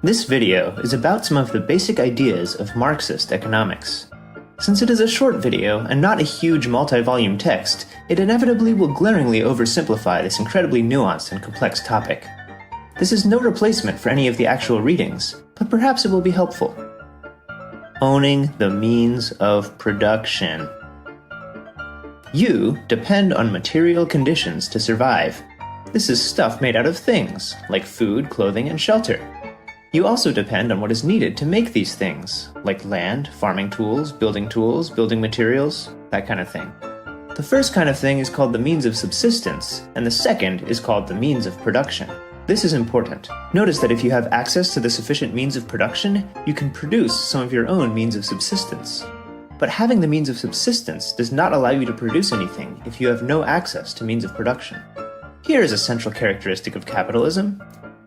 This video is about some of the basic ideas of Marxist economics. Since it is a short video and not a huge multi-volume text, it inevitably will glaringly oversimplify this incredibly nuanced and complex topic. This is no replacement for any of the actual readings, but perhaps it will be helpful. Owning the means of production. You depend on material conditions to survive. This is stuff made out of things, like food, clothing, and shelter. You also depend on what is needed to make these things, like land, farming tools, building materials, that kind of thing. The first kind of thing is called the means of subsistence, and the second is called the means of production. This is important. Notice that if you have access to the sufficient means of production, you can produce some of your own means of subsistence. But having the means of subsistence does not allow you to produce anything if you have no access to means of production. Here is a central characteristic of capitalism.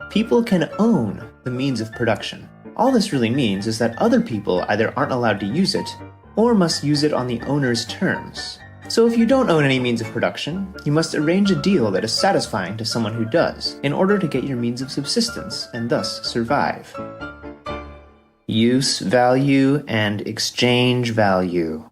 People can own the means of production. All this really means is that other people either aren't allowed to use it, or must use it on the owner's terms. So if you don't own any means of production, you must arrange a deal that is satisfying to someone who does, in order to get your means of subsistence, and thus survive. Use value and exchange value.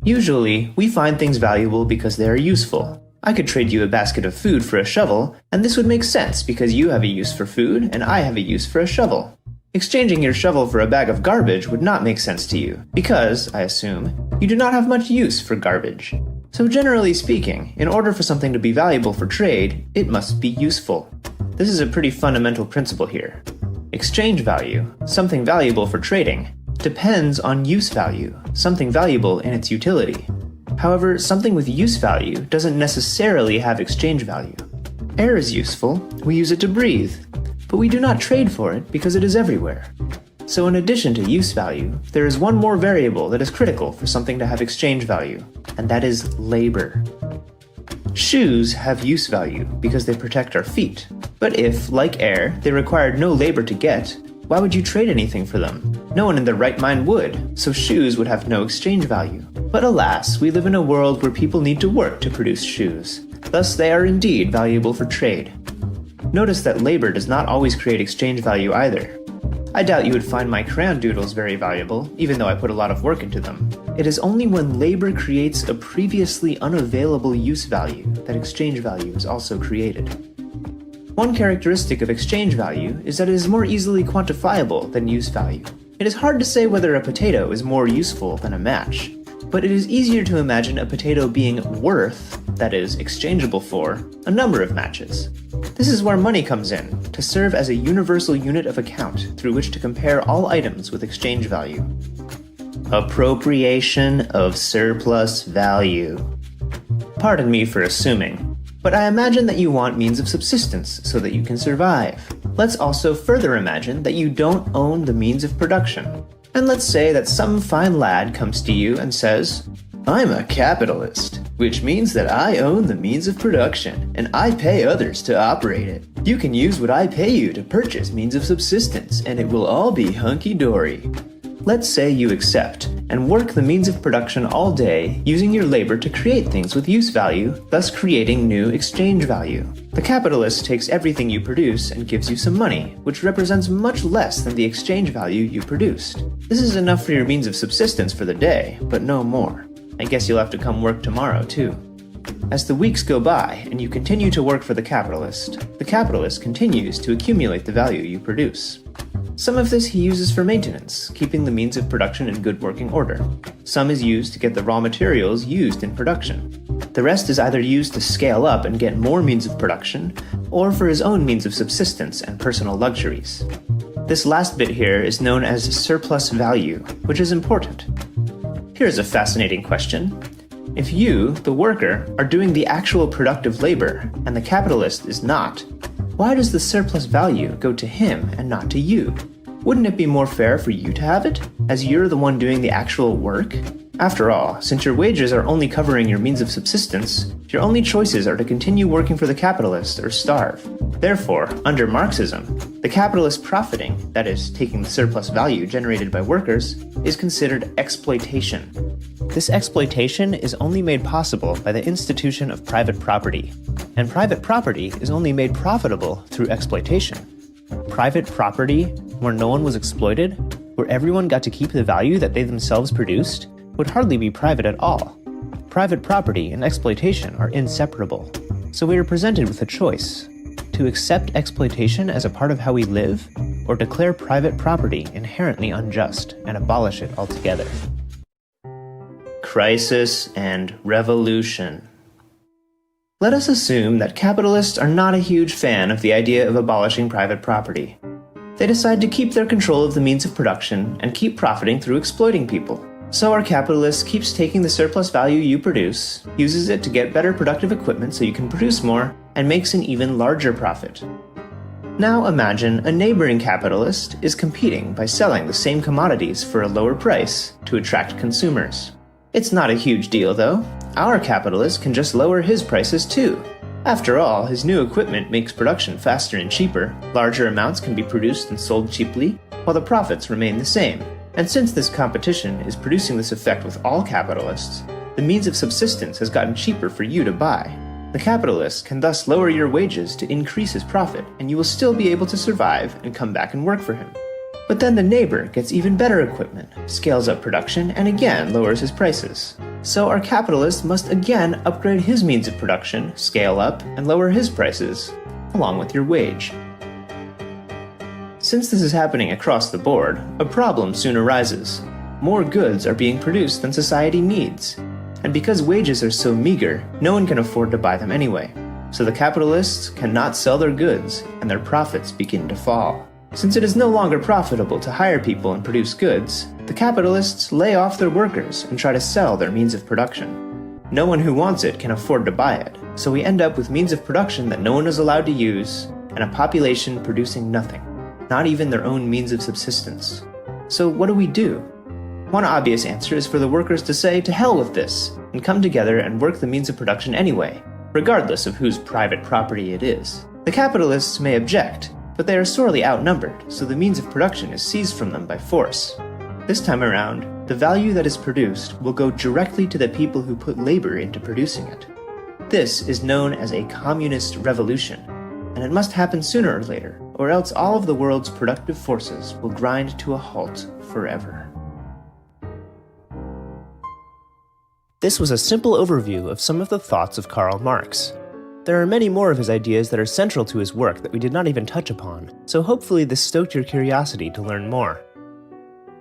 Usually, we find things valuable because they are useful. I could trade you a basket of food for a shovel, and this would make sense because you have a use for food and I have a use for a shovel. Exchanging your shovel for a bag of garbage would not make sense to you, because, I assume, you do not have much use for garbage. So generally speaking, in order for something to be valuable for trade, it must be useful. This is a pretty fundamental principle here. Exchange value, something valuable for trading, depends on use value, something valuable in its utility. However, something with use value doesn't necessarily have exchange value. Air is useful, we use it to breathe, but we do not trade for it because it is everywhere. So in addition to use value, there is one more variable that is critical for something to have exchange value, and that is labor. Shoes have use value because they protect our feet, but if, like air, they required no labor to get, why would you trade anything for them? No one in their right mind would, so shoes would have no exchange value. But alas, we live in a world where people need to work to produce shoes. Thus, they are indeed valuable for trade. Notice that labor does not always create exchange value either. I doubt you would find my crayon doodles very valuable, even though I put a lot of work into them. It is only when labor creates a previously unavailable use value that exchange value is also created. One characteristic of exchange value is that it is more easily quantifiable than use value. It is hard to say whether a potato is more useful than a match, but it is easier to imagine a potato being worth, that is, exchangeable for, a number of matches. This is where money comes in, to serve as a universal unit of account through which to compare all items with exchange value. Appropriation of surplus value. Pardon me for assuming, but I imagine that you want means of subsistence so that you can survive. Let's also further imagine that you don't own the means of production. And let's say that some fine lad comes to you and says, "I'm a capitalist, which means that I own the means of production, and I pay others to operate it. You can use what I pay you to purchase means of subsistence, and it will all be hunky-dory." Let's say you accept, and work the means of production all day, using your labor to create things with use value, thus creating new exchange value. The capitalist takes everything you produce and gives you some money, which represents much less than the exchange value you produced. This is enough for your means of subsistence for the day, but no more. I guess you'll have to come work tomorrow, too. As the weeks go by and you continue to work for the capitalist continues to accumulate the value you produce. Some of this he uses for maintenance, keeping the means of production in good working order. Some is used to get the raw materials used in production. The rest is either used to scale up and get more means of production, or for his own means of subsistence and personal luxuries. This last bit here is known as surplus value, which is important. Here's a fascinating question. If you, the worker, are doing the actual productive labor, and the capitalist is not, why does the surplus value go to him and not to you? Wouldn't it be more fair for you to have it, as you're the one doing the actual work? After all, since your wages are only covering your means of subsistence, your only choices are to continue working for the capitalist or starve. Therefore, under Marxism, the capitalist profiting, that is, taking the surplus value generated by workers, is considered exploitation. This exploitation is only made possible by the institution of private property, and private property is only made profitable through exploitation. Private property, where no one was exploited, where everyone got to keep the value that they themselves produced, would hardly be private at all. Private property and exploitation are inseparable. So we are presented with a choice: to accept exploitation as a part of how we live, or declare private property inherently unjust and abolish it altogether. Crisis and revolution. Let us assume that capitalists are not a huge fan of the idea of abolishing private property. They decide to keep their control of the means of production and keep profiting through exploiting people. So our capitalist keeps taking the surplus value you produce, uses it to get better productive equipment so you can produce more, and makes an even larger profit. Now imagine a neighboring capitalist is competing by selling the same commodities for a lower price to attract consumers. It's not a huge deal though. Our capitalist can just lower his prices too. After all, his new equipment makes production faster and cheaper, larger amounts can be produced and sold cheaply, while the profits remain the same. And since this competition is producing this effect with all capitalists, the means of subsistence has gotten cheaper for you to buy. The capitalist can thus lower your wages to increase his profit, and you will still be able to survive and come back and work for him. But then the neighbor gets even better equipment, scales up production, and again lowers his prices. So our capitalist must again upgrade his means of production, scale up, and lower his prices, along with your wage. Since this is happening across the board, a problem soon arises. More goods are being produced than society needs. And because wages are so meager, no one can afford to buy them anyway. So the capitalists cannot sell their goods, and their profits begin to fall. Since it is no longer profitable to hire people and produce goods, the capitalists lay off their workers and try to sell their means of production. No one who wants it can afford to buy it, so we end up with means of production that no one is allowed to use, and a population producing nothing, not even their own means of subsistence. So what do? One obvious answer is for the workers to say to hell with this, and come together and work the means of production anyway, regardless of whose private property it is. The capitalists may object, but they are sorely outnumbered, so the means of production is seized from them by force. This time around, the value that is produced will go directly to the people who put labor into producing it. This is known as a communist revolution, and it must happen sooner or later, or else all of the world's productive forces will grind to a halt forever. This was a simple overview of some of the thoughts of Karl Marx. There are many more of his ideas that are central to his work that we did not even touch upon, so hopefully this stoked your curiosity to learn more.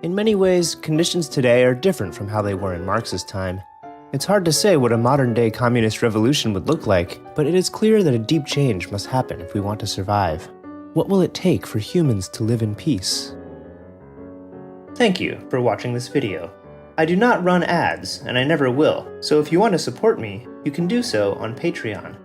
In many ways, conditions today are different from how they were in Marx's time. It's hard to say what a modern-day communist revolution would look like, but it is clear that a deep change must happen if we want to survive. What will it take for humans to live in peace? Thank you for watching this video. I do not run ads, and I never will, so if you want to support me, you can do so on Patreon.